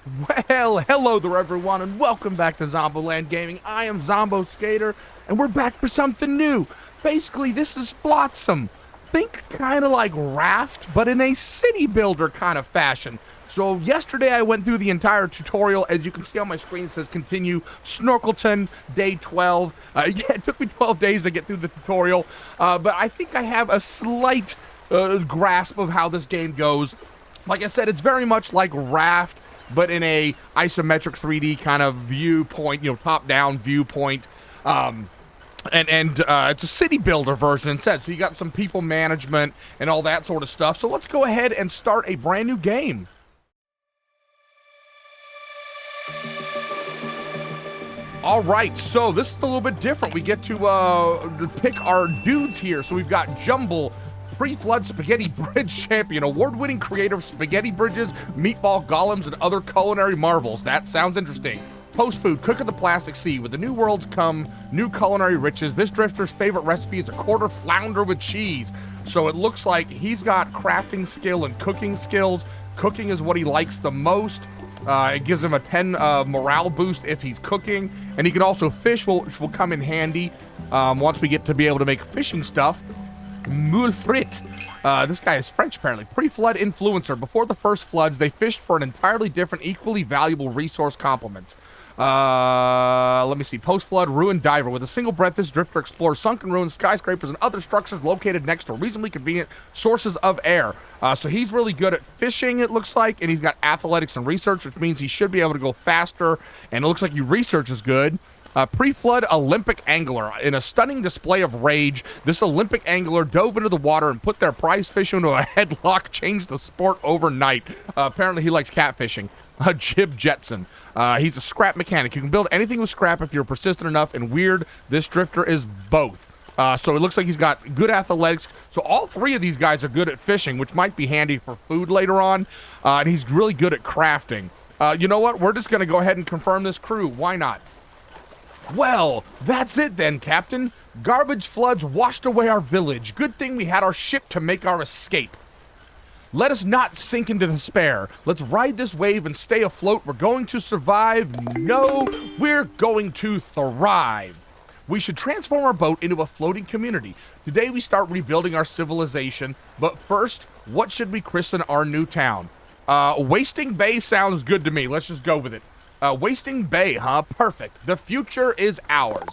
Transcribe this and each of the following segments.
Well, hello there everyone, and welcome back to Zomboland Gaming. I am Zombo Skater, and we're back for something new. Basically, this is Flotsam. Think kind of like Raft, but in a city builder kind of fashion. So yesterday I went through the entire tutorial. As you can see on my screen, it says continue Snorkelton, day 12. Yeah, it took me 12 days to get through the tutorial, but I think I have a slight grasp of how this game goes. Like I said, it's very much like Raft, but in a isometric 3D kind of viewpoint, top-down viewpoint. It's a city builder version instead. So you got some people management and all that sort of stuff. So let's go ahead and start a brand new game. All right, so this is a little bit different. We get to pick our dudes here. So we've got Jumble, pre-flood spaghetti bridge champion, award-winning creator of spaghetti bridges, meatball golems, and other culinary marvels. That sounds interesting. Post-food, cook of the plastic sea. With the new worlds come new culinary riches. This drifter's favorite recipe is a quarter flounder with cheese. So it looks like he's got crafting skill and cooking skills. Cooking is what he likes the most. It gives him a 10 morale boost if he's cooking. And he can also fish, which will come in handy once we get to be able to make fishing stuff. Moule frit. This guy is French, apparently. Pre-flood influencer. Before the first floods, they fished for an entirely different, equally valuable resource complements. Let me see. Post-flood ruined diver. With a single breath, this drifter explores sunken ruins, skyscrapers, and other structures located next to reasonably convenient sources of air. So he's really good at fishing, it looks like, and he's got athletics and research, which means he should be able to go faster, and it looks like he researches good. Pre-flood Olympic angler. In a stunning display of rage, this Olympic angler dove into the water and put their prize fish into a headlock, changed the sport overnight. Apparently he likes catfishing. Jib Jetson. He's a scrap mechanic. You can build anything with scrap if you're persistent enough, and weird, this drifter is both. So it looks like he's got good athletics. So all three of these guys are good at fishing, which might be handy for food later on. And he's really good at crafting. You know what? We're just going to go ahead and confirm this crew. Why not? Well, that's it then, Captain. Garbage floods washed away our village. Good thing we had our ship to make our escape. Let us not sink into despair. Let's ride this wave and stay afloat. We're going to survive. No, we're going to thrive. We should transform our boat into a floating community. Today we start rebuilding our civilization. But first, what should we christen our new town? Wasting Bay sounds good to me. Let's just go with it. Wasting Bay, huh? Perfect. The future is ours.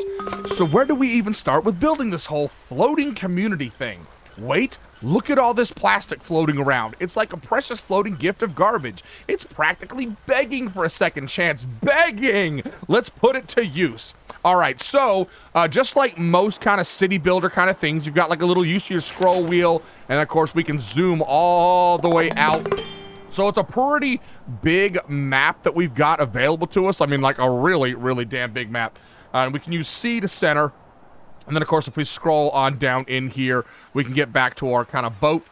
So where do we even start with building this whole floating community thing? Wait, look at all this plastic floating around. It's like a precious floating gift of garbage. It's practically begging for a second chance. Begging! Let's put it to use. All right, so just like most kind of city builder kind of things, you've got like a little use to your scroll wheel, and of course we can zoom all the way out. So it's a pretty big map that we've got available to us. I mean, like a really, really damn big map. And we can use C to center. And then, of course, if we scroll on down in here, we can get back to our kind of boat.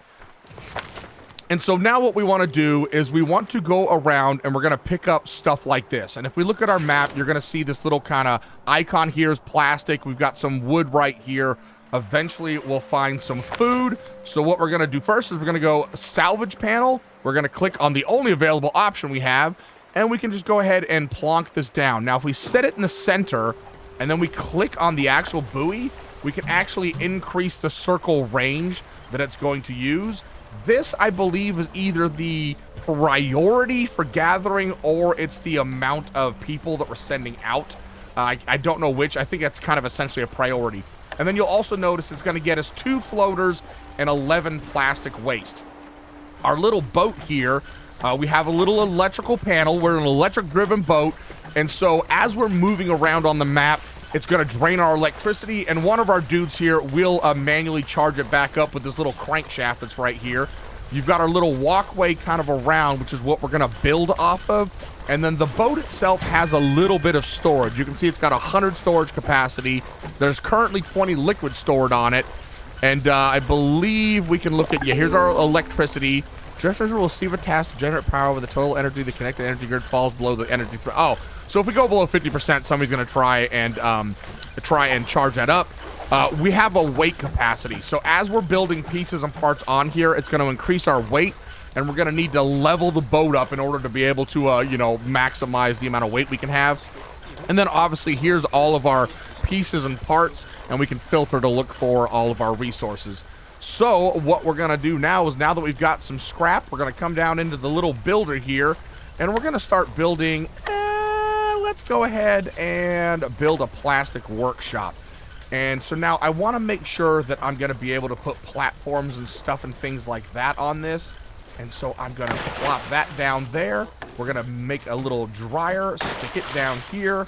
And so now what we want to do is we want to go around and we're going to pick up stuff like this. And if we look at our map, you're going to see this little kind of icon here is plastic. We've got some wood right here. Eventually, we'll find some food. So what we're going to do first is we're going to go salvage panel. We're going to click on the only available option we have, and we can just go ahead and plonk this down. Now, if we set it in the center, and then we click on the actual buoy, we can actually increase the circle range that it's going to use. This, I believe, is either the priority for gathering, or it's the amount of people that we're sending out. I don't know which. I think that's kind of essentially a priority. And then you'll also notice it's going to get us 2 floaters and 11 plastic waste. Our little boat here, we have a little electrical panel. We're an electric-driven boat, and so as we're moving around on the map, it's going to drain our electricity, and one of our dudes here will manually charge it back up with this little crankshaft that's right here. You've got our little walkway kind of around, which is what we're going to build off of. And then the boat itself has a little bit of storage. You can see it's got 100 storage capacity. There's currently 20 liquid stored on it. And I believe we can look at, yeah, here's our electricity. Drifters will receive a task to generate power with the total energy. The connected energy grid falls below the energy. Oh, so if we go below 50%, somebody's going to try and charge that up. We have a weight capacity. So as we're building pieces and parts on here, it's going to increase our weight. and we're going to need to level the boat up in order to be able to, you know, maximize the amount of weight we can have. And then obviously here's all of our pieces and parts, and we can filter to look for all of our resources. So what we're going to do now is, now that we've got some scrap, we're going to come down into the little builder here, and we're going to start building, let's go ahead and build a plastic workshop. And so now I want to make sure that I'm going to be able to put platforms and stuff and things like that on this. And so I'm going to plop that down there. We're going to make a little dryer, stick it down here,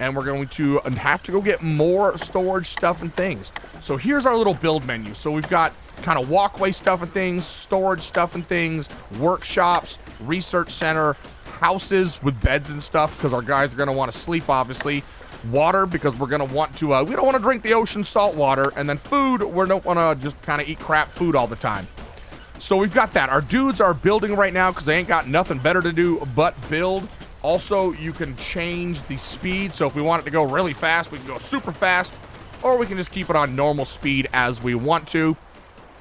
and we're going to have to go get more storage stuff and things. So here's our little build menu. So we've got kind of walkway stuff and things, storage stuff and things, workshops, research center, houses with beds and stuff, because our guys are going to want to sleep, obviously. Water, because we're going to want to, we don't want to drink the ocean salt water. And then food, we don't want to just kind of eat crap food all the time. So we've got that. Our dudes are building right now because they ain't got nothing better to do but build. Also, you can change the speed. So if we want it to go really fast, we can go super fast, or we can just keep it on normal speed as we want to.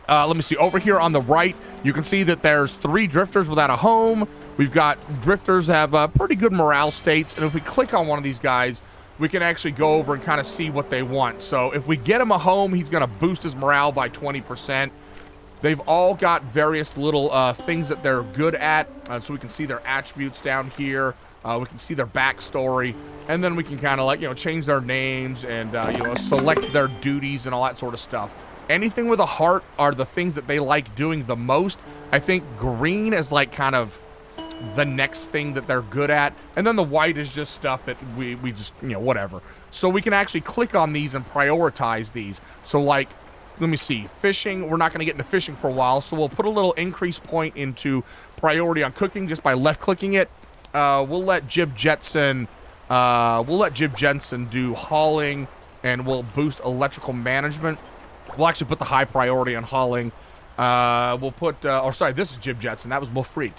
Let me see. Over here on the right, you can see that there's 3 drifters without a home. We've got drifters that have pretty good morale states. And if we click on one of these guys, we can actually go over and kind of see what they want. So if we get him a home, he's going to boost his morale by 20%. They've all got various little things that they're good at. So we can see their attributes down here. We can see their backstory. And then we can kind of, like, you know, change their names and, you know, select their duties and all that sort of stuff. Anything with a heart are the things that they like doing the most. I think green is like kind of the next thing that they're good at, and then the white is just stuff that we just, you know, whatever. So we can actually click on these and prioritize these. So, like, let me see, fishing, we're not going to get into fishing for a while, so we'll put a little increase point into priority on cooking just by left clicking it. We'll let Jib Jetson do hauling, and we'll boost electrical management. We'll actually put the high priority on hauling. We'll put or sorry, this is Jib Jetson, that was Mofreet.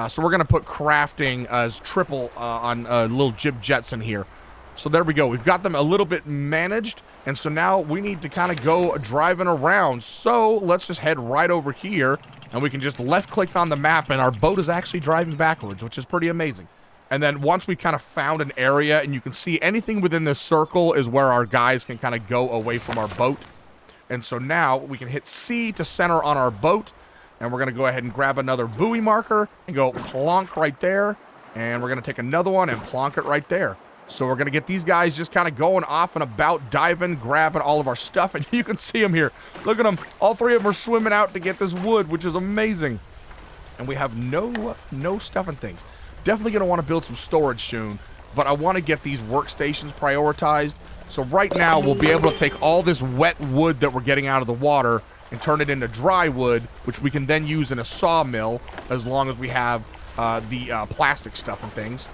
So we're going to put crafting as triple on little Jib Jetson here. So there we go. We've got them a little bit managed. And so now we need to kind of go driving around. So let's just head right over here. And we can just left click on the map. And our boat is actually driving backwards, which is pretty amazing. And then once we kind of found an area, and you can see anything within this circle is where our guys can kind of go away from our boat. And so now we can hit C to center on our boat. And we're going to go ahead and grab another buoy marker and go plonk right there. And we're going to take another one and plonk it right there. So we're going to get these guys just kind of going off and about, diving, grabbing all of our stuff. And you can see them here. Look at them. All 3 of them are swimming out to get this wood, which is amazing. And we have no stuff and things. Definitely going to want to build some storage soon. But I want to get these workstations prioritized. So right now we'll be able to take all this wet wood that we're getting out of the water and turn it into dry wood, which we can then use in a sawmill as long as we have the plastic stuff and things.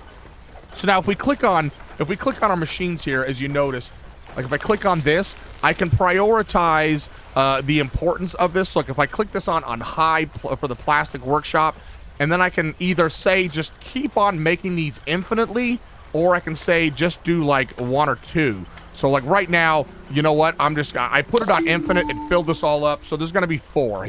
So now if we click on our machines here, as you notice, like if I click on this, I can prioritize the importance of this. So like if I click this on high for the plastic workshop, and then I can either say just keep on making these infinitely, or I can say just do like 1 or 2. So like right now, you know what? I put it on infinite and filled this all up. So there's going to be 4.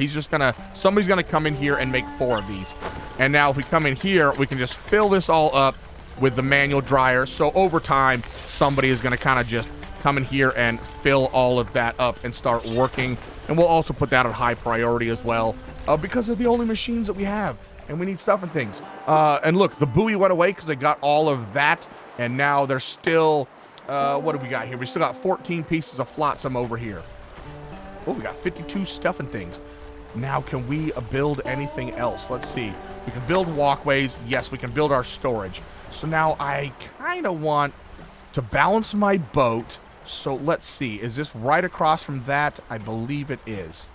Somebody's going to come in here and make 4 of these. And now if we come in here, we can just fill this all up with the manual dryer. So over time, somebody is going to kind of just come in here and fill all of that up and start working. And we'll also put that on high priority as well, because they're the only machines that we have. And we need stuff and things. And look, the buoy went away because they got all of that. And now they're still... what do we got here? We still got 14 pieces of Flotsam over here. Oh, we got 52 stuff and things. Now, can we build anything else? Let's see. We can build walkways. Yes, we can build our storage. So now I kind of want to balance my boat. So let's see. Is this right across from that? I believe it is.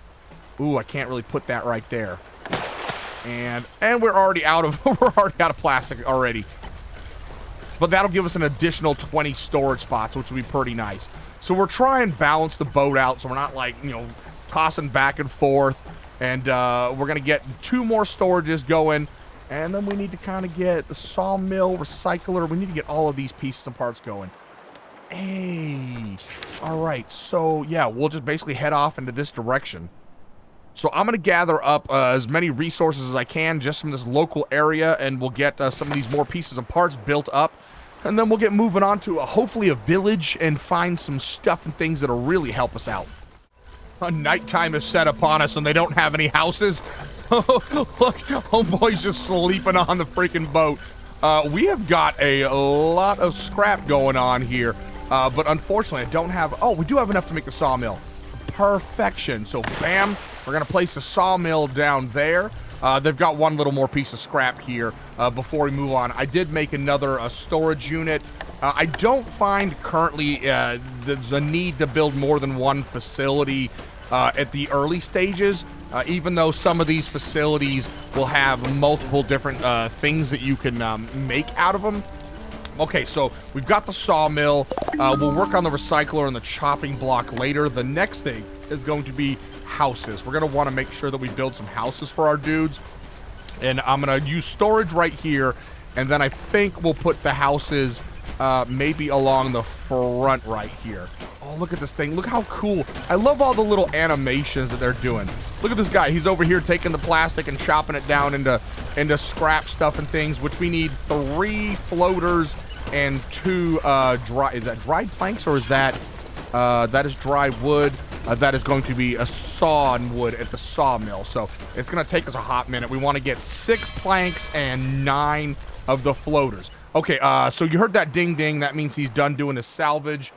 Ooh, I can't really put that right there. And we're already out of plastic already. But that'll give us an additional 20 storage spots, which will be pretty nice. So we're trying to balance the boat out so we're not, like, you know, tossing back and forth. And we're going to get 2 more storages going. And then we need to kind of get the sawmill, recycler. We need to get all of these pieces and parts going. Hey. All right. So, yeah, we'll just basically head off into this direction. So I'm going to gather up as many resources as I can just from this local area, and we'll get some of these more pieces and parts built up. And then we'll get moving on to hopefully a village and find some stuff and things that'll really help us out. Nighttime is set upon us and they don't have any houses. So look, homeboy's just sleeping on the freaking boat. We have got a lot of scrap going on here. But unfortunately, I don't have... Oh, we do have enough to make the sawmill. Perfection. So, bam, we're going to place the sawmill down there. They've got one little more piece of scrap here before we move on. I did make another storage unit. I don't find currently there's a need to build more than one facility at the early stages, even though some of these facilities will have multiple different things that you can make out of them. Okay, so we've got the sawmill. We'll work on the recycler and the chopping block later. The next thing is going to be houses. We're going to want to make sure that we build some houses for our dudes. And I'm going to use storage right here. And then I think we'll put the houses maybe along the front right here. Oh, look at this thing. Look how cool. I love all the little animations that they're doing. Look at this guy. He's over here taking the plastic and chopping it down into scrap stuff and things, which we need 3 floaters and 2 dry... Is that dried planks or is that... that is dry wood. That is going to be a sawn wood at the sawmill. So it's going to take us a hot minute. We want to get 6 planks and 9 of the floaters. Okay, so you heard that ding ding. That means he's done doing his salvage.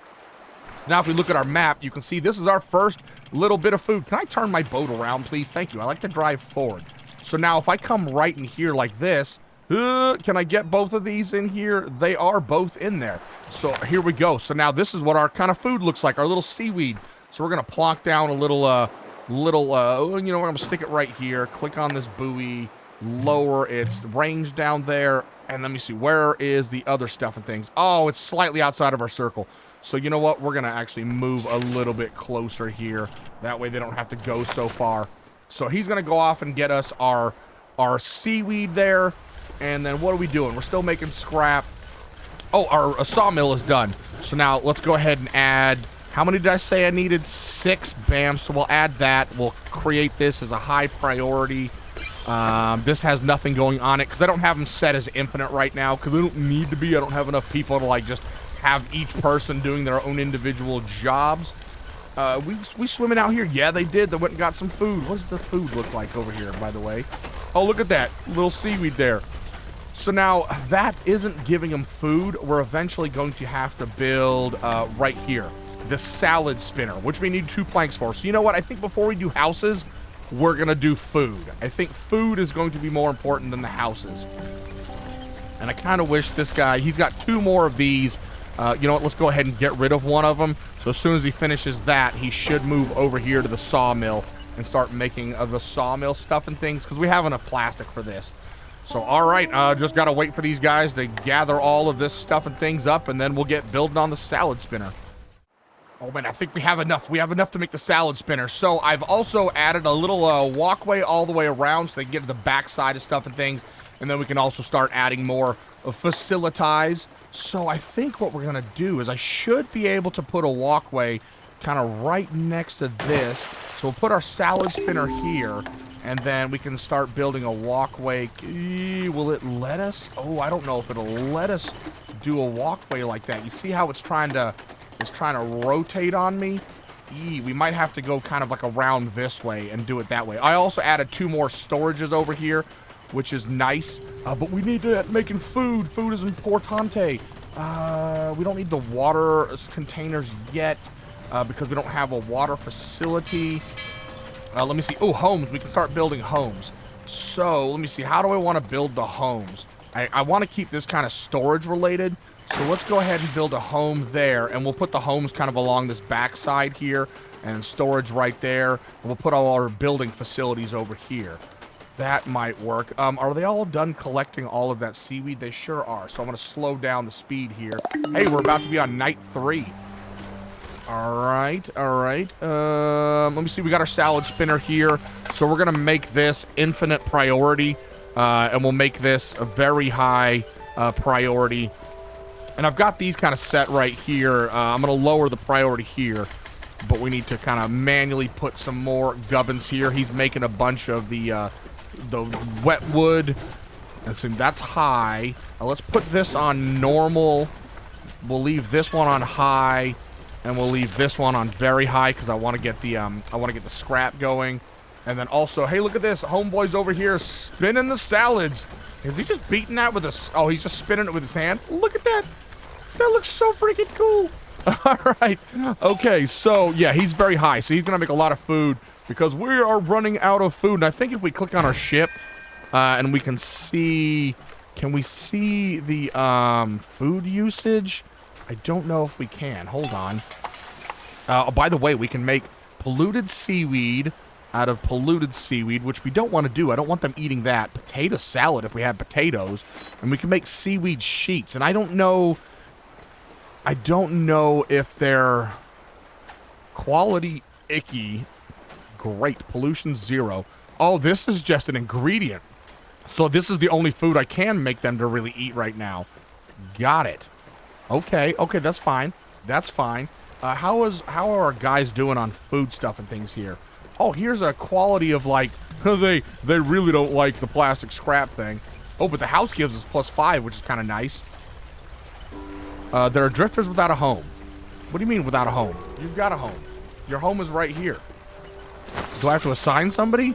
So now if we look at our map, you can see this is our first little bit of food. Can I turn my boat around, please? Thank you. I like to drive forward. So now if I come right in here like this, can I get both of these in here? They are both in there. So here we go. So now this is what our kind of food looks like, our little seaweed. So we're going to plonk down a little, you know, we're going to stick it right here. Click on this buoy, lower its range down there. And let me see, where is the other stuff and things? Oh, it's slightly outside of our circle. So you know what? We're going to actually move a little bit closer here. That way they don't have to go so far. So he's going to go off and get us our seaweed there. And then what are we doing? We're still making scrap. Oh, our sawmill is done. So now let's go ahead and add... How many did I say I needed? 6. Bam. So we'll add that. We'll create this as a high priority. This has nothing going on it because I don't have them set as infinite right now because they don't need to be. I don't have enough people to like just have each person doing their own individual jobs. We swimming out here? Yeah, they did. They went and got some food. What does the food look like over here, by the way? Oh, look at that little seaweed there. So now that isn't giving them food. We're eventually going to have to build right here. The salad spinner, which we need 2 planks for. So you know what? I think before we do houses, we're going to do food. I think food is going to be more important than the houses. And I kind of wish this guy, he's got 2 more of these. You know what? Let's go ahead and get rid of one of them. So as soon as he finishes that, he should move over here to the sawmill and start making the sawmill stuff and things because we have enough plastic for this. So, all right, just got to wait for these guys to gather all of this stuff and things up, and then we'll get building on the salad spinner. Oh, man, I think we have enough. We have enough to make the salad spinner. So I've also added a little walkway all the way around so they can get to the back side of stuff and things. And then we can also start adding more facilities. So I think what we're going to do is I should be able to put a walkway kind of right next to this. So we'll put our salad spinner here. And then we can start building a walkway. Will it let us? Oh, I don't know if it'll let us do a walkway like that. You see how it's trying to rotate on me? We might have to go kind of like around this way and do it that way. I also added 2 more storages over here, which is nice. But we need to making food. Food is importante. We don't need the water containers yet because we don't have a water facility. Let me see. Oh, homes. We can start building homes. So let me see. How do I want to build the homes? I want to keep this kind of storage related. So let's go ahead and build a home there, and we'll put the homes kind of along this back side here, and storage right there. And we'll put all our building facilities over here. That might work. Are they all done collecting all of that seaweed? They sure are. So I'm going to slow down the speed here. Hey, we're about to be on night 3. All right, all right. Let me see. We got our salad spinner here. So we're going to make this infinite priority, and we'll make this a very high priority. And I've got these kind of set right here. I'm going to lower the priority here. but we need to kind of manually put some more gubbins here. He's making a bunch of the wet wood. And so that's high. Let's put this on normal. We'll leave this one on high, and we'll leave this one on very high because I want to get the scrap going. And then also, hey, look at this. Homeboy's over here spinning the salads. Is he just beating that with a... Oh, he's just spinning it with his hand? Look at that. That looks so freaking cool. All right. Okay, so, yeah, he's very high. So he's going to make a lot of food because we are running out of food. And I think if we click on our ship and we can see... Can we see the food usage? I don't know if we can. Hold on. Oh, by the way, we can make polluted seaweed out of polluted seaweed, which we don't want to do. I don't want them eating that. Potato salad if we have potatoes. And we can make seaweed sheets. And I don't know if they're quality icky. Great. Pollution 0. Oh, this is just an ingredient. So this is the only food I can make them to really eat right now. Got it. Okay, that's fine. That's fine. How are our guys doing on food stuff and things here? Oh, here's a quality of like, they really don't like the plastic scrap thing. Oh, but the house gives us +5, which is kind of nice. There are drifters without a home. What do you mean without a home? You've got a home. Your home is right here. Do I have to assign somebody?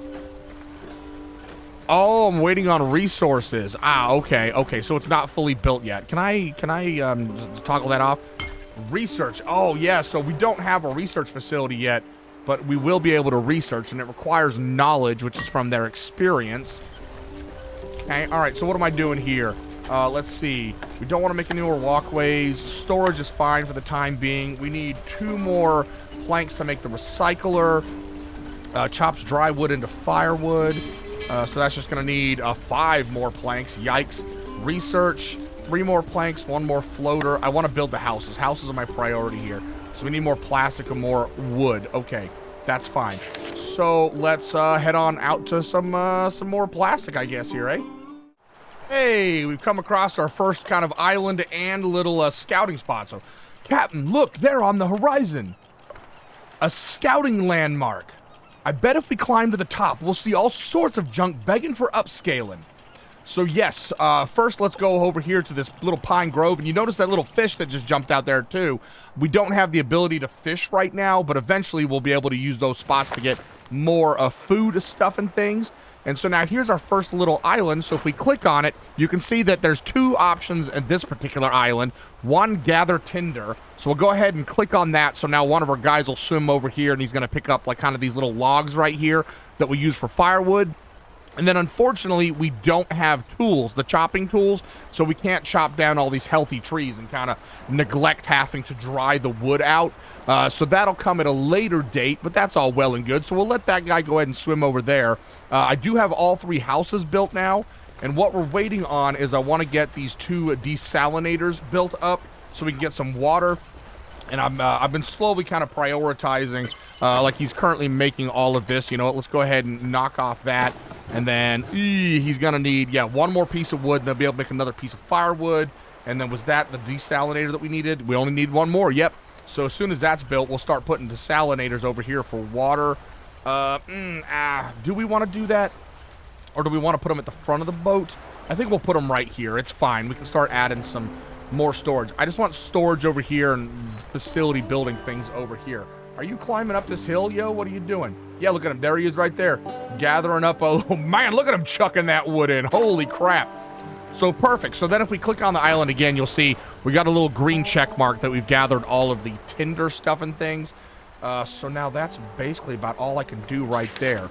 Oh, I'm waiting on resources. Ah, okay. So it's not fully built yet. Can I toggle that off? Research. Oh, yeah. So we don't have a research facility yet, but we will be able to research, and it requires knowledge, which is from their experience. Okay. All right. So what am I doing here? Let's see. We don't want to make any more walkways. Storage is fine for the time being. We need 2 more planks to make the recycler. Chops dry wood into firewood. So that's just going to need 5 more planks. Yikes. Research, 3 more planks, 1 more floater. I want to build the houses. Houses are my priority here. So we need more plastic and more wood. Okay, that's fine. So let's head on out to some more plastic, I guess, here, eh? Hey, we've come across our first kind of island and little scouting spot. So, Captain, look, there on the horizon. A scouting landmark. I bet if we climb to the top, we'll see all sorts of junk begging for upscaling. So yes, first let's go over here to this little pine grove, and you notice that little fish that just jumped out there too. We don't have the ability to fish right now, but eventually we'll be able to use those spots to get more food stuff and things. And so now here's our first little island. So if we click on it, you can see that there's 2 options at this particular island. 1, gather tinder. So we'll go ahead and click on that. So now one of our guys will swim over here, and he's going to pick up like kind of these little logs right here that we use for firewood. And then unfortunately, we don't have tools, the chopping tools, so we can't chop down all these healthy trees and kind of neglect having to dry the wood out. So that'll come at a later date, but that's all well and good. So we'll let that guy go ahead and swim over there. I do have all 3 houses built now, and what we're waiting on is I want to get these 2 desalinators built up so we can get some water. And I've been slowly kind of prioritizing, like he's currently making all of this. You know what, let's go ahead and knock off that. And then he's going to need, 1 more piece of wood, and they'll be able to make another piece of firewood. And then was that the desalinator that we needed? We only need 1 more, yep. So as soon as that's built, we'll start putting desalinators over here for water. Do we want to do that? Or do we want to put them at the front of the boat? I think we'll put them right here. It's fine. We can start adding some more storage. I just want storage over here and facility building things over here. Are you climbing up this hill, yo? What are you doing? Yeah, look at him. There he is right there. Gathering up. Oh, man, look at him chucking that wood in. Holy crap. So perfect. So then if we click on the island again, you'll see we got a little green check mark that we've gathered all of the tinder stuff and things. So now that's basically about all I can do right there.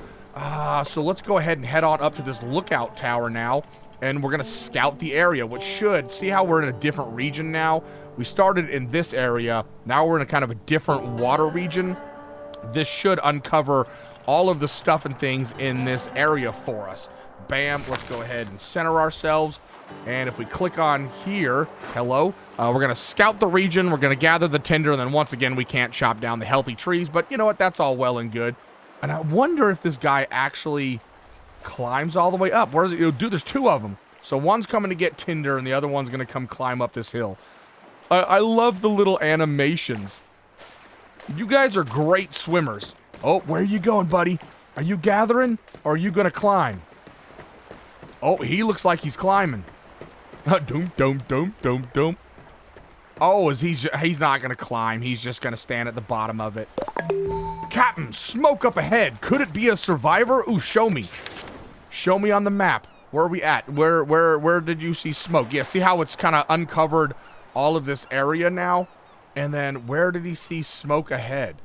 So let's go ahead and head on up to this lookout tower now. And we're going to scout the area, which should... See how we're in a different region now? We started in this area. Now we're in a kind of a different water region. This should uncover all of the stuff and things in this area for us. Bam. Let's go ahead and center ourselves. And if we click on here... Hello. We're going to scout the region. We're going to gather the tinder. And then once again, we can't chop down the healthy trees. But you know what? That's all well and good. And I wonder if this guy actually... climbs all the way up. Where is it? Dude, there's 2 of them. So one's coming to get tinder, and the other one's going to come climb up this hill. I love the little animations. You guys are great swimmers. Oh, where are you going, buddy? Are you gathering, or are you gonna climb? Oh, he looks like he's climbing. Doom, doom, doom, doom, doom. Oh, he's not gonna climb. He's just gonna stand at the bottom of it. Captain, smoke up ahead. Could it be a survivor? Ooh, show me. Show me on the map. Where are we at? Where did you see smoke? Yeah, see how it's kind of uncovered all of this area now? And then where did he see smoke ahead?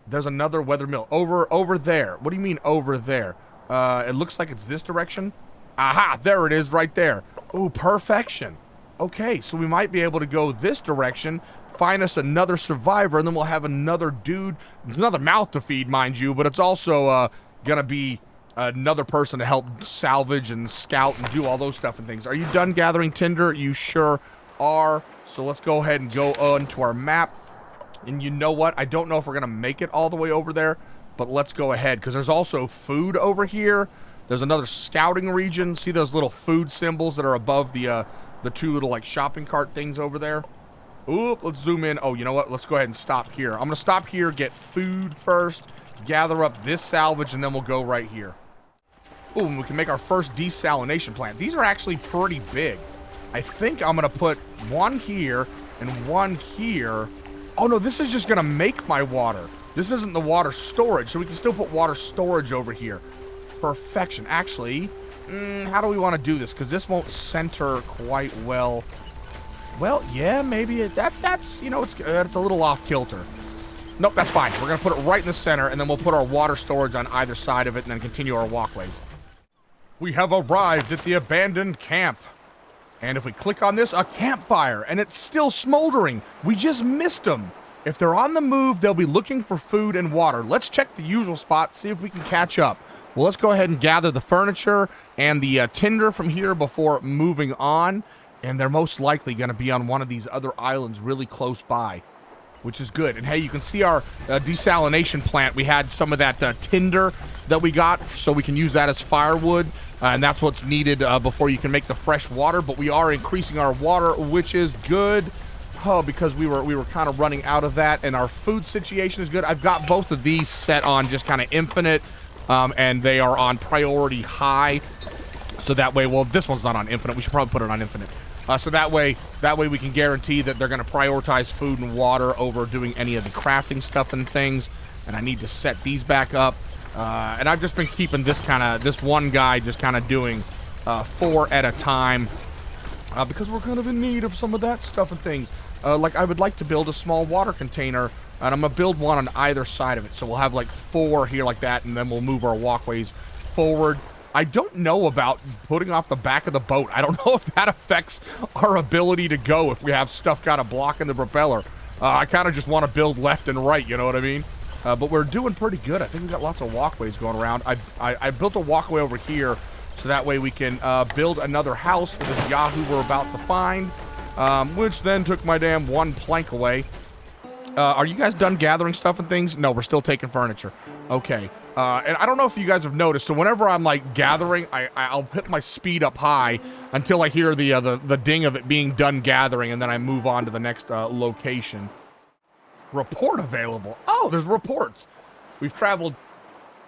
There's another weather mill over there. What do you mean over there? It looks like it's this direction. Aha, there it is right there. Ooh, perfection. Okay, so we might be able to go this direction, find us another survivor, and then we'll have another dude. It's another mouth to feed, mind you, but it's also gonna be another person to help salvage and scout and do all those stuff and things. Are you done gathering tinder? You sure are. So let's go ahead and go on to our map. And you know what? I don't know if we're gonna make it all the way over there, but let's go ahead, because there's also food over here. There's another scouting region. See those little food symbols that are above the two little like shopping cart things over there? Oop, let's zoom in. Oh, you know what? Let's go ahead and stop here. I'm gonna stop here, get food first, gather up this salvage, and then we'll go right here. Ooh, and we can make our first desalination plant. These are actually pretty big. I think I'm gonna put one here and one here. Oh no, this is just gonna make my water. This isn't the water storage, so we can still put water storage over here. Perfection. Actually, how do we want to do this? Because this won't center quite well. Well, yeah, maybe that's you know, it's a little off kilter. Nope, that's fine. We're gonna put it right in the center, and then we'll put our water storage on either side of it, and then continue our walkways. We have arrived at the abandoned camp. And if we click on this, a campfire, and it's still smoldering. We just missed them. If they're on the move, they'll be looking for food and water. Let's check the usual spot, see if we can catch up. Well, let's go ahead and gather the furniture and the tinder from here before moving on. And they're most likely going to be on one of these other islands really close by, which is good. And hey, you can see our desalination plant. We had some of that tinder that we got, so we can use that as firewood. And that's what's needed before you can make the fresh water. But we are increasing our water, which is good. Oh, because we were kind of running out of that, and our food situation is good. I've got both of these set on just kind of infinite, and they are on priority high. So that way, well, this one's not on infinite. We should probably put it on infinite. So that way we can guarantee that they're going to prioritize food and water over doing any of the crafting stuff and things. And I need to set these back up. And I've just been keeping this one guy just kind of doing 4 at a time because we're kind of in need of some of that stuff and things. Like I would like to build a small water container, and I'm gonna build one on either side of it. So we'll have like 4 here like that, and then we'll move our walkways forward. I don't know about putting off the back of the boat. I don't know if that affects our ability to go if we have stuff kind of blocking the propeller. I kind of just want to build left and right, you know what I mean? But we're doing pretty good. I think we've got lots of walkways going around. I built a walkway over here, so that way we can build another house for this Yahoo we're about to find, which then took my damn 1 plank away. Are you guys done gathering stuff and things? No, we're still taking furniture. Okay. And I don't know if you guys have noticed, so whenever I'm like gathering, I'll hit my speed up high until I hear the ding of it being done gathering, and then I move on to the next location. Report available. Oh, there's reports. We've traveled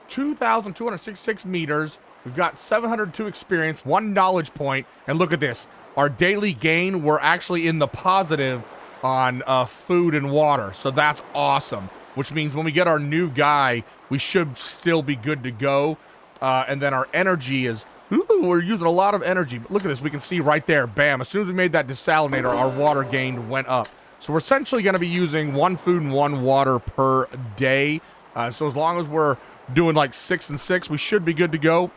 2,266 meters. We've got 702 experience, 1 knowledge point, and look at this. Our daily gain, we're actually in the positive on food and water, so that's awesome. Which means when we get our new guy, we should still be good to go. And then our energy is, we're using a lot of energy. But look at this, we can see right there, bam. As soon as we made that desalinator, our water gain went up. So we're essentially going to be using 1 food and 1 water per day. So as long as we're doing like 6 and 6, we should be good to go.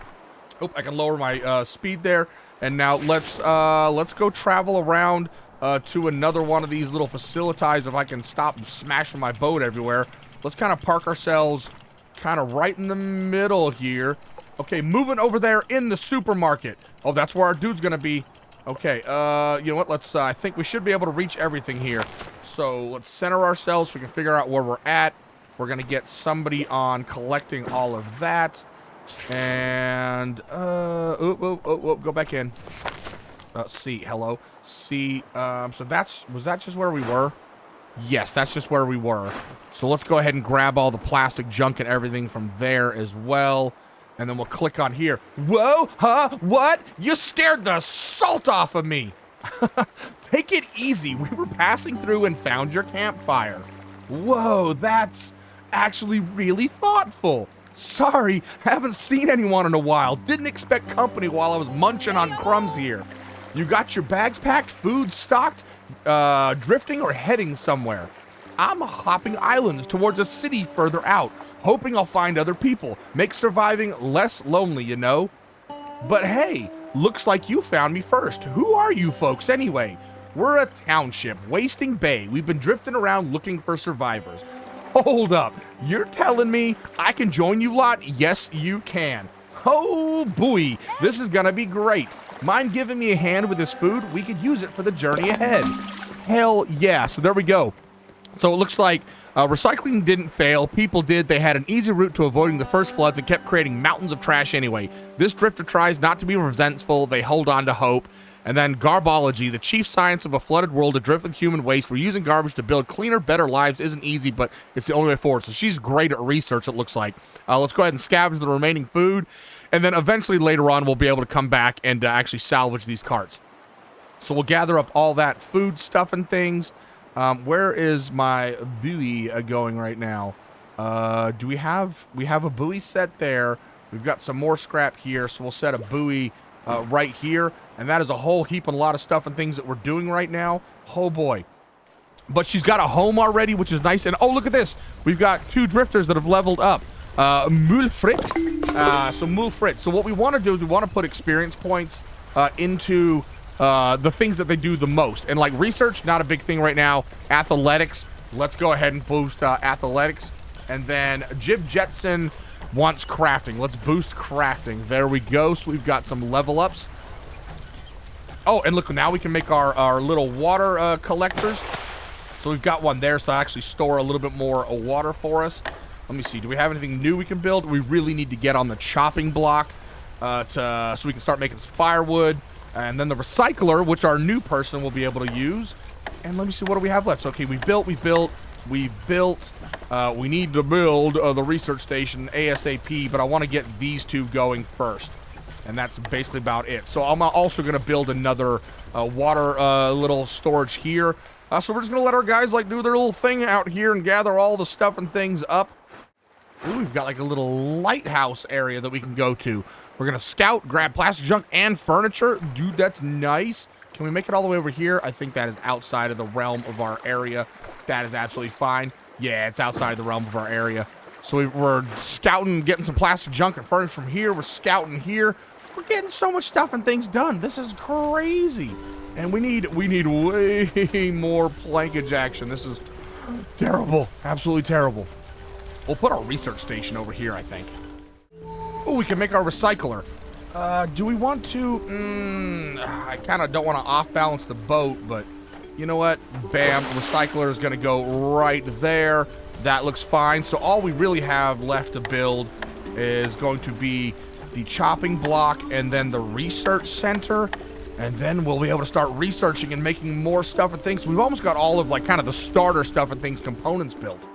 Oh, I can lower my speed there. And now let's go travel around to another one of these little facilities. If I can stop smashing my boat everywhere. Let's kind of park ourselves kind of right in the middle here. Okay, moving over there in the supermarket. Oh, that's where our dude's going to be. Okay, you know what, let's, I think we should be able to reach everything here. So, let's center ourselves so we can figure out where we're at. We're gonna get somebody on collecting all of that. And, go back in. C, hello. C, so was that just where we were? Yes, that's just where we were. So let's go ahead and grab all the plastic junk and everything from there as well. And then we'll click on here. Whoa, huh, what? You scared the salt off of me. Take it easy. We were passing through and found your campfire. Whoa, that's actually really thoughtful. Sorry, haven't seen anyone in a while. Didn't expect company while I was munching on crumbs here. You got your bags packed, food stocked, drifting or heading somewhere? I'm hopping islands towards a city further out, hoping I'll find other people. Make surviving less lonely, you know? But hey, looks like you found me first. Who are you folks anyway? We're a township, Wasting Bay. We've been drifting around looking for survivors. Hold up, you're telling me I can join you lot? Yes, you can. Oh boy, this is gonna be great. Mind giving me a hand with this food? We could use it for the journey ahead. Hell yeah, so there we go. So it looks like recycling didn't fail. People did. They had an easy route to avoiding the first floods and kept creating mountains of trash anyway. This drifter tries not to be resentful. They hold on to hope. And then garbology, the chief science of a flooded world, adrift with human waste. We're using garbage to build cleaner, better lives. Isn't easy, but it's the only way forward. So she's great at research, it looks like. Let's go ahead and scavenge the remaining food. And then eventually later on, we'll be able to come back and actually salvage these carts. So we'll gather up all that food stuff and things. Where is my buoy going right now? Do we have a buoy set there? We've got some more scrap here, so we'll set a buoy right here. And that is a whole heap and a lot of stuff and things that we're doing right now. Oh boy. But she's got a home already, which is nice. And oh, look at this. We've got 2 drifters that have leveled up. Mulfrit. So Mulfrit. So what we want to do is we want to put experience points into the things that they do the most. And like research, not a big thing right now. Athletics. Let's go ahead and boost athletics. And then Jib Jetson wants crafting. Let's boost crafting. There we go. So we've got some level ups. Oh, and look, now we can make our little water collectors. So we've got one there, so I actually store a little bit more water for us. Let me see. Do we have anything new we can build? We really need to get on the chopping block so we can start making some firewood. And then the recycler, which our new person will be able to use. And let me see, what do we have left? So, okay, we built. We need to build the research station ASAP, but I want to get these 2 going first. And that's basically about it. So I'm also going to build another water little storage here. So we're just going to let our guys like do their little thing out here and gather all the stuff and things up. Ooh, we've got like a little lighthouse area that we can go to. We're going to scout, grab plastic junk and furniture. Dude, that's nice. Can we make it all the way over here? I think that is outside of the realm of our area. That is absolutely fine. Yeah, it's outside the realm of our area. So we're scouting, getting some plastic junk and furniture from here. We're scouting here. We're getting so much stuff and things done. This is crazy. And we need way more plankage action. This is terrible. Absolutely terrible. We'll put our research station over here, I think. Oh, we can make our recycler. Do we want to? I kind of don't want to off-balance the boat, but you know what? Bam, recycler is going to go right there. That looks fine. So all we really have left to build is going to be the chopping block and then the research center. And then we'll be able to start researching and making more stuff and things. We've almost got all of like kind of the starter stuff and things, components built.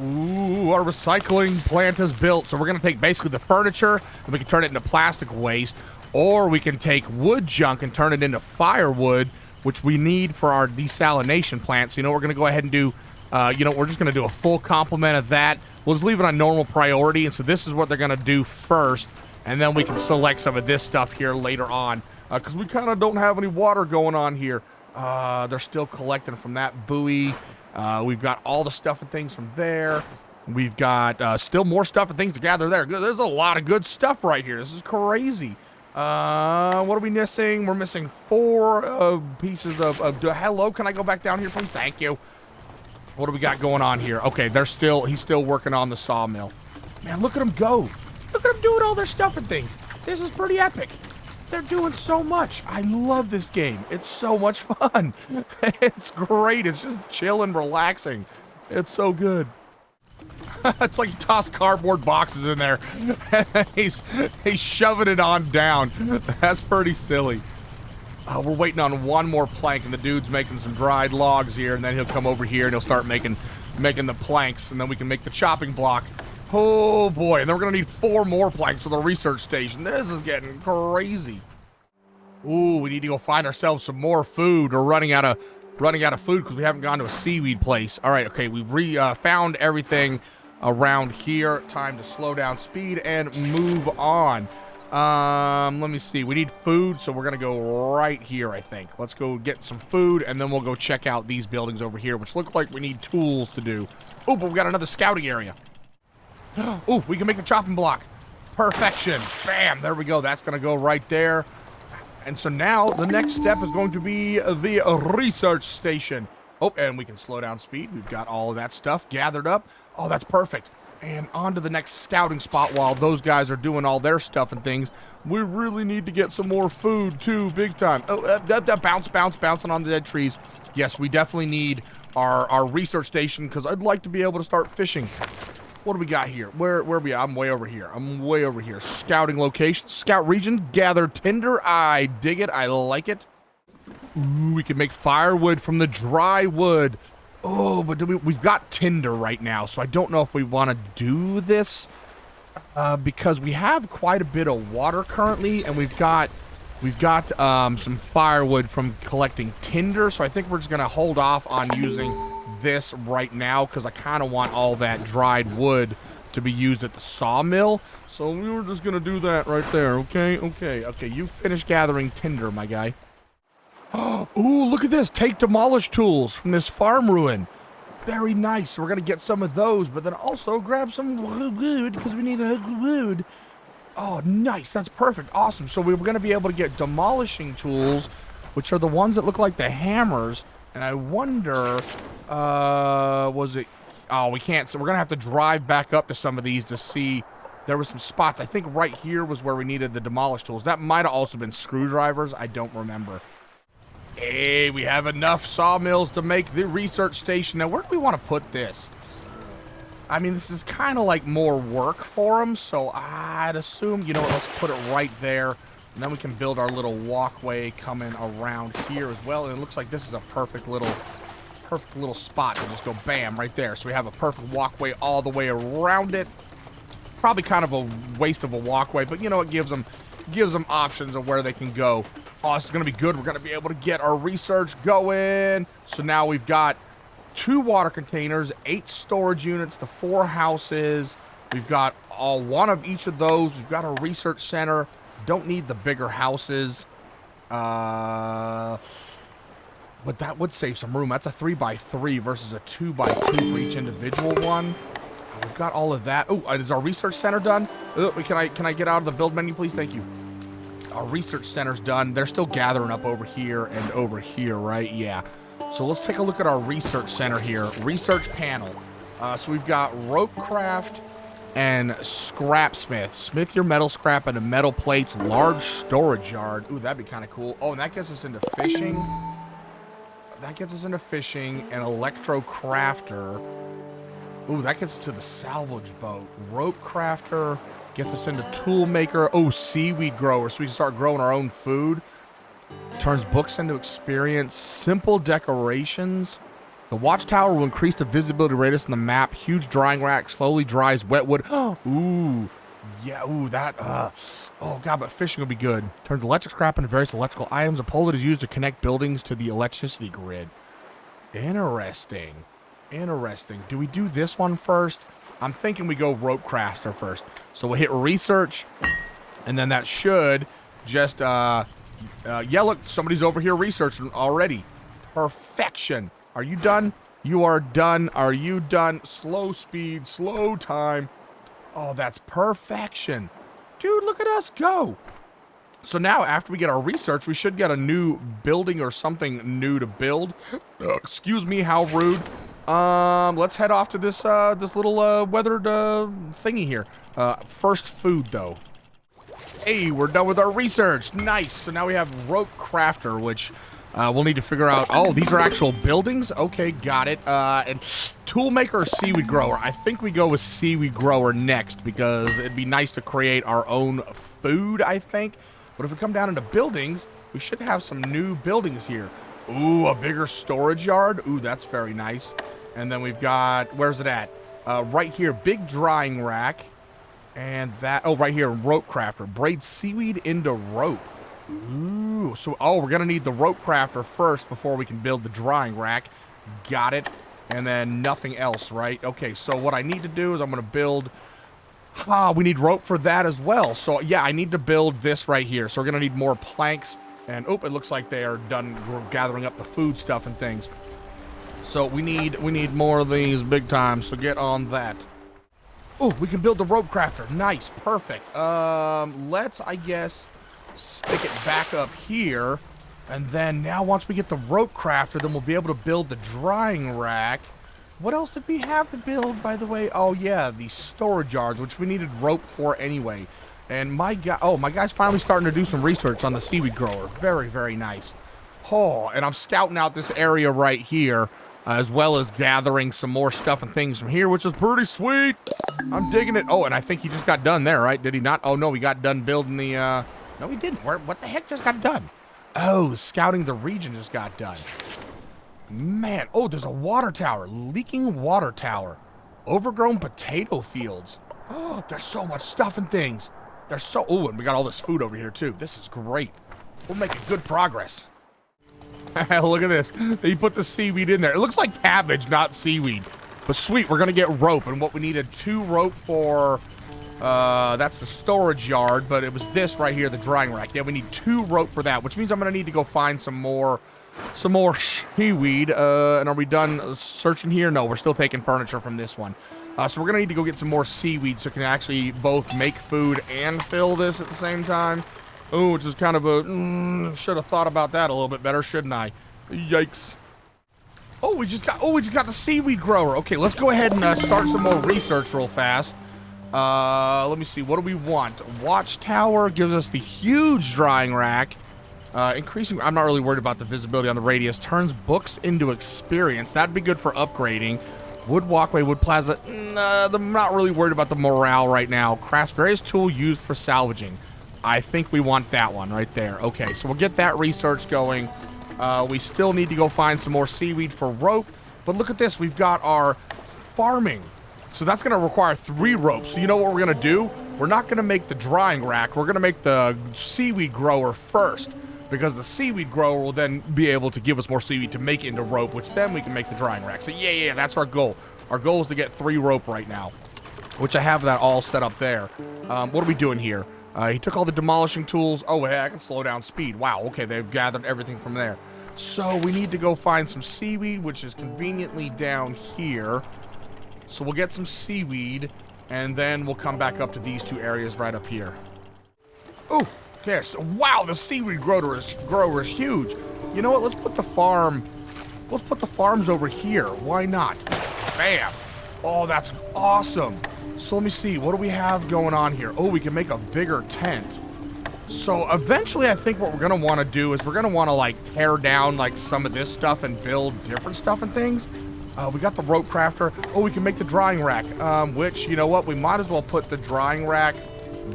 Ooh, our recycling plant is built. So we're going to take basically the furniture and we can turn it into plastic waste. Or we can take wood junk and turn it into firewood, which we need for our desalination plant. So, you know, we're going to go ahead and do, we're just going to do a full complement of that. We'll just leave it on normal priority. And so this is what they're going to do first. And then we can select some of this stuff here later on. Because we kind of don't have any water going on here. They're still collecting from that buoy. We've got all the stuff and things from there. We've got still more stuff and things to gather there. There's a lot of good stuff right here. This is crazy. What are we missing? We're missing 4 pieces of hello, can I go back down here, please? Thank you. What do we got going on here? Okay, he's still working on the sawmill. Man, look at them go. Look at them doing all their stuff and things. This is pretty epic. They're doing so much. I love this game. It's so much fun. It's great. It's just chill and relaxing. It's so good. It's like he tossed cardboard boxes in there. he's shoving it on down. That's pretty silly. We're waiting on one more plank, and the dude's making some dried logs here, and then he'll come over here and he'll start making the planks, and then we can make the chopping block. Oh boy, and then we're gonna need 4 more planks for the research station. This is getting crazy. Ooh, we need to go find ourselves some more food. We're running out of food because we haven't gone to a seaweed place. All right, okay, we've found everything around here. Time to slow down speed and move on. Let me see. We need food, so we're gonna go right here, I think. Let's go get some food, and then we'll go check out these buildings over here, which look like we need tools to do. Oh, but we got another scouting area. Oh, we can make the chopping block. Perfection. Bam, there we go. That's gonna go right there. And so now the next step is going to be the research station. Oh, and we can slow down speed. We've got all of that stuff gathered up. Oh, that's perfect. And on to the next scouting spot while those guys are doing all their stuff and things. We really need to get some more food too, big time. Oh, that bouncing on the dead trees. Yes, we definitely need our research station because I'd like to be able to start fishing. What do we got here? Where are we? I'm way over here. Scouting location, scout region, gather tinder. I dig it. I like it. Ooh, we can make firewood from the dry wood. Oh, but we've got tinder right now, so I don't know if we want to do this because we have quite a bit of water currently, and we've got some firewood from collecting tinder. So I think we're just gonna hold off on using this right now because I kind of want all that dried wood to be used at the sawmill. So we were just gonna do that right there. Okay. You finish gathering tinder, my guy. Ooh, look at this. Take demolish tools from this farm ruin. Very nice. We're going to get some of those, but then also grab some wood because we need wood. Oh, nice. That's perfect. Awesome. So we're going to be able to get demolishing tools, which are the ones that look like the hammers. And I wonder, was it... Oh, we can't. So we're going to have to drive back up to some of these to see. There were some spots. I think right here was where we needed the demolish tools. That might have also been screwdrivers. I don't remember. Hey, we have enough sawmills to make the research station. Now, where do we want to put this? I mean, this is kind of like more work for them, so I'd assume, you know what, let's put it right there. And then we can build our little walkway coming around here as well. And it looks like this is a perfect little spot to just go bam right there. So we have a perfect walkway all the way around it. Probably kind of a waste of a walkway, but you know, it gives them options of where they can go. Oh, this is going to be good. We're going to be able to get our research going. So now we've got 2 water containers, 8 storage units, the 4 houses. We've got one of each of those. We've got a research center. Don't need the bigger houses. But that would save some room. That's a 3x3 versus a 2x2 for each individual one. We've got all of that. Oh, is our research center done? Can I get out of the build menu, please? Thank you. Our research center's done. They're still gathering up over here and over here, right? Yeah. So let's take a look at our research center here. Research panel. So we've got rope craft and scrapsmith. Smith your metal scrap into metal plates. Large storage yard. Ooh, that'd be kind of cool. Oh, and that gets us into fishing. And electro crafter. Ooh, that gets us to the salvage boat. Rope crafter gets us into tool maker. Oh, seaweed grower, so we can start growing our own food. Turns books into experience. Simple decorations. The watchtower will increase the visibility radius on the map. Huge drying rack slowly dries wet wood. Ooh, yeah. Ooh, that. Oh god, but fishing would be good. Turns electric scrap into various electrical items. A pole that is used to connect buildings to the electricity grid. Interesting. Do we do this one first? I'm thinking we go rope crafter first. So we'll hit research, and then that should just, yeah, look, somebody's over here researching already. Perfection. Are you done? You are done. Are you done? Slow speed, slow time. Oh, that's perfection. Dude, look at us go. So now, after we get our research, we should get a new building or something new to build. Excuse me, how rude. Let's head off to this little weathered thingy here. First food though. Hey, we're done with our research. Nice. So now we have rope crafter, which we'll need to figure out. Oh, these are actual buildings. Okay, got it. And tool maker or seaweed grower. I think we go with seaweed grower next because it'd be nice to create our own food. I think. But if we come down into buildings, we should have some new buildings here. Ooh, a bigger storage yard. Ooh, that's very nice. And then we've got, where's it at? Right here, big drying rack. And that, oh, right here, rope crafter. Braid seaweed into rope. Ooh, so, oh, we're going to need the rope crafter first before we can build the drying rack. Got it. And then nothing else, right? Okay, so what I need to do is I'm going to build... we need rope for that as well. So, yeah, I need to build this right here. So we're going to need more planks. And, oh, it looks like they are done gathering up the food stuff and things. So we need more of these big time. So get on that. Oh, we can build the rope crafter. Nice, perfect. Let's, I guess, stick it back up here. And then now once we get the rope crafter, then we'll be able to build the drying rack. What else did we have to build, by the way? Oh, yeah, the storage yards, which we needed rope for anyway. And my guy's finally starting to do some research on the seaweed grower. Very, very nice. Oh, and I'm scouting out this area right here, as well as gathering some more stuff and things from here, which is pretty sweet. I'm digging it. Oh, and I think he just got done there, right? Did he not? Oh, no, he got done building the, no, he didn't. What the heck just got done? Oh, scouting the region just got done. Man, oh, there's a water tower. Leaking water tower. Overgrown potato fields. Oh, there's so much stuff and things. There's so... Oh, and we got all this food over here, too. This is great. We're making good progress. Look at this. They put the seaweed in there. It looks like cabbage, not seaweed. But sweet, we're going to get rope. And what we needed, 2 rope for... that's the storage yard. But it was this right here, the drying rack. Yeah, we need 2 rope for that, which means I'm going to need to go find some more seaweed. And are we done searching here? No, we're still taking furniture from this one. So we're going to need to go get some more seaweed so we can actually both make food and fill this at the same time. Oh, which is kind of a... should have thought about that a little bit better, shouldn't I? Yikes. Oh, we just got the seaweed grower. Okay, let's go ahead and start some more research real fast. Let me see. What do we want? Watchtower gives us the huge drying rack. Increasing... I'm not really worried about the visibility on the radius. Turns books into experience. That'd be good for upgrading. Wood walkway, wood plaza. I'm not really worried about the morale right now. Crafts various tool used for salvaging. I think we want that one right there. Okay, so we'll get that research going. We still need to go find some more seaweed for rope. But look at this. We've got our farming. So that's going to require 3 ropes. So you know what we're going to do? We're not going to make the drying rack. We're going to make the seaweed grower first. Because the seaweed grower will then be able to give us more seaweed to make it into rope, which then we can make the drying rack. So yeah, that's our goal. Our goal is to get 3 rope right now, which I have that all set up there. What are we doing here? He took all the demolishing tools. Oh, hey, I can slow down speed. Wow, okay, they've gathered everything from there. So we need to go find some seaweed, which is conveniently down here. So we'll get some seaweed, and then we'll come back up to these 2 areas right up here. Oh. Okay, so wow, the seaweed grower is huge. You know what? Let's put the farms over here. Why not? Bam. Oh, that's awesome. So let me see. What do we have going on here? Oh, we can make a bigger tent. So eventually I think what we're going to want to do is we're going to want to like tear down like some of this stuff and build different stuff and things. We got the rope crafter. Oh, we can make the drying rack, which, you know what? We might as well put the drying rack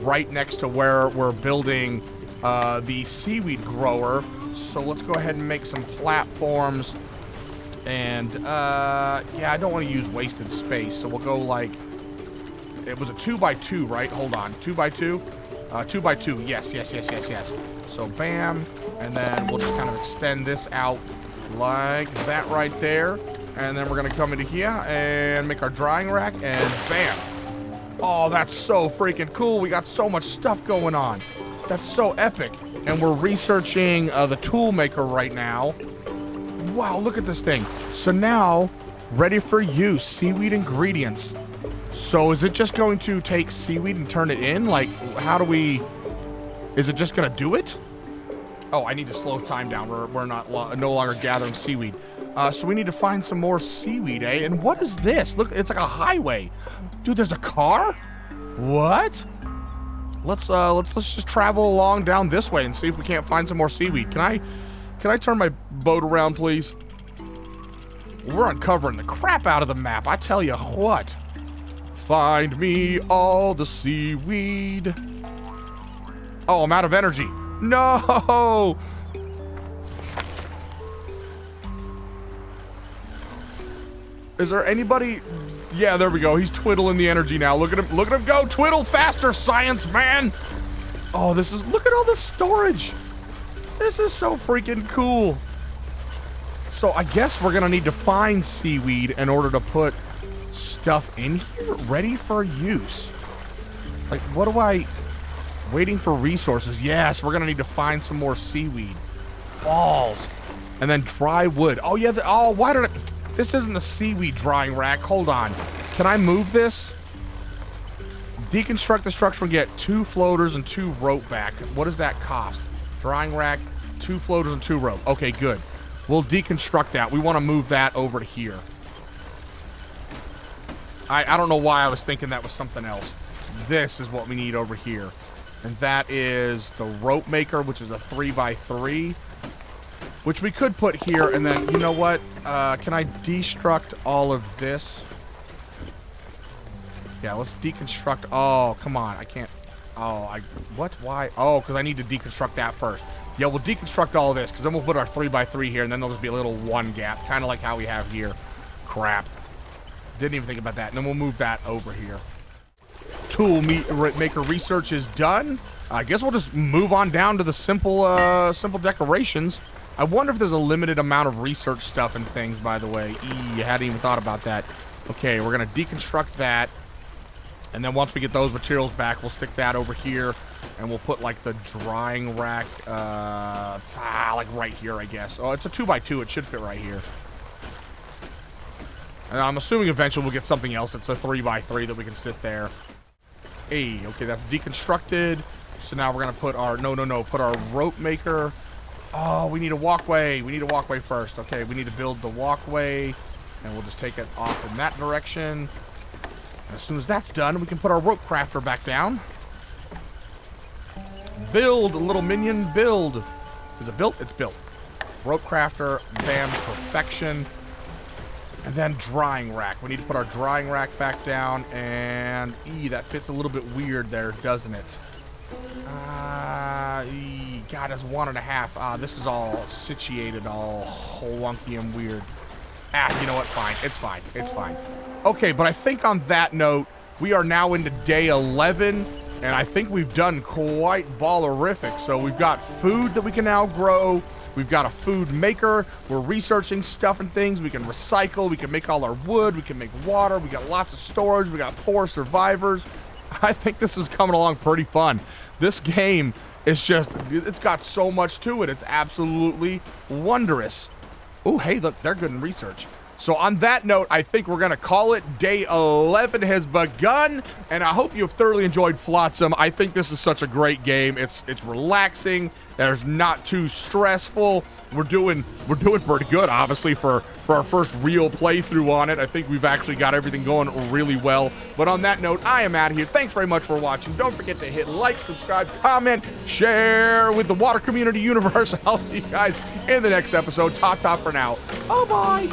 right next to where we're building the seaweed grower. So let's go ahead and make some platforms. And yeah, I don't want to use wasted space, so we'll go like, it was a 2x2, right? Hold on, 2x2, 2x2. Yes. So bam, and then we'll just kind of extend this out like that right there. And then we're gonna come into here and make our drying rack, and bam. Oh, that's so freaking cool. We got so much stuff going on. That's so epic. And we're researching the tool maker right now. Wow, look at this thing. So now, ready for use, seaweed ingredients. So is it just going to take seaweed and turn it in? Like, how do we... Is it just going to do it? Oh, I need to slow time down. We're no longer gathering seaweed. So we need to find some more seaweed, eh? And what is this? Look, it's like a highway. Dude, there's a car? What? Let's just travel along down this way and see if we can't find some more seaweed. Can I turn my boat around, please? We're uncovering the crap out of the map, I tell you what. Find me all the seaweed. Oh, I'm out of energy. No! Is there anybody? Yeah, there we go. He's twiddling the energy now. Look at him. Look at him go. Twiddle faster, science man. Oh, look at all this storage. This is so freaking cool. So I guess we're gonna need to find seaweed in order to put stuff in here ready for use. Like, what do I... Waiting for resources. Yes, we're gonna need to find some more seaweed. Balls. And then dry wood. Oh, yeah. Why did I... This isn't the seaweed drying rack. Hold on. Can I move this? Deconstruct the structure and get 2 floaters and 2 rope back. What does that cost? Drying rack, 2 floaters and 2 rope. Okay, good. We'll deconstruct that. We want to move that over to here. I don't know why I was thinking that was something else. This is what we need over here. And that is the rope maker, which is a 3x3. Which we could put here, and then, you know what? Can I destruct all of this? Yeah, let's deconstruct. Oh, come on. I can't. Oh, what? Why? Oh, because I need to deconstruct that first. Yeah, we'll deconstruct all of this, because then we'll put our 3x3 here, and then there'll just be a little 1 gap, kind of like how we have here. Crap. Didn't even think about that. And then we'll move that over here. Tool maker research is done. I guess we'll just move on down to the simple decorations. I wonder if there's a limited amount of research stuff and things, by the way. I hadn't even thought about that. Okay, we're going to deconstruct that. And then once we get those materials back, we'll stick that over here. And we'll put, like, the drying rack, like right here, I guess. Oh, it's a 2x2. It should fit right here. And I'm assuming eventually we'll get something else. It's a 3x3 that we can sit there. Hey, okay, that's deconstructed. So now we're going to put our... put our rope maker... Oh, we need a walkway. We need a walkway first. Okay, we need to build the walkway. And we'll just take it off in that direction. As soon as that's done, we can put our rope crafter back down. Build, little minion, build. Is it built? It's built. Rope crafter, bam, perfection. And then drying rack. We need to put our drying rack back down. And, that fits a little bit weird there, doesn't it? God, that's 1.5. This is all situated, all wonky and weird. You know what? Fine. It's fine. It's fine. Okay, but I think on that note, we are now into day 11, and I think we've done quite ballerific. So we've got food that we can now grow. We've got a food maker. We're researching stuff and things. We can recycle. We can make all our wood. We can make water. We got lots of storage. We got 4 survivors. I think this is coming along pretty fun. This game is just, it's got so much to it. It's absolutely wondrous. Oh, hey, look, they're good in research. So on that note, I think we're going to call it. Day 11 has begun, and I hope you've thoroughly enjoyed Flotsam. I think this is such a great game. It's relaxing. There's not too stressful. We're doing pretty good, obviously, for our first real playthrough on it. I think we've actually got everything going really well. But on that note, I am out of here. Thanks very much for watching. Don't forget to hit like, subscribe, comment, share with the water community universe. I'll see you guys in the next episode. Ta-ta for now. Bye-bye.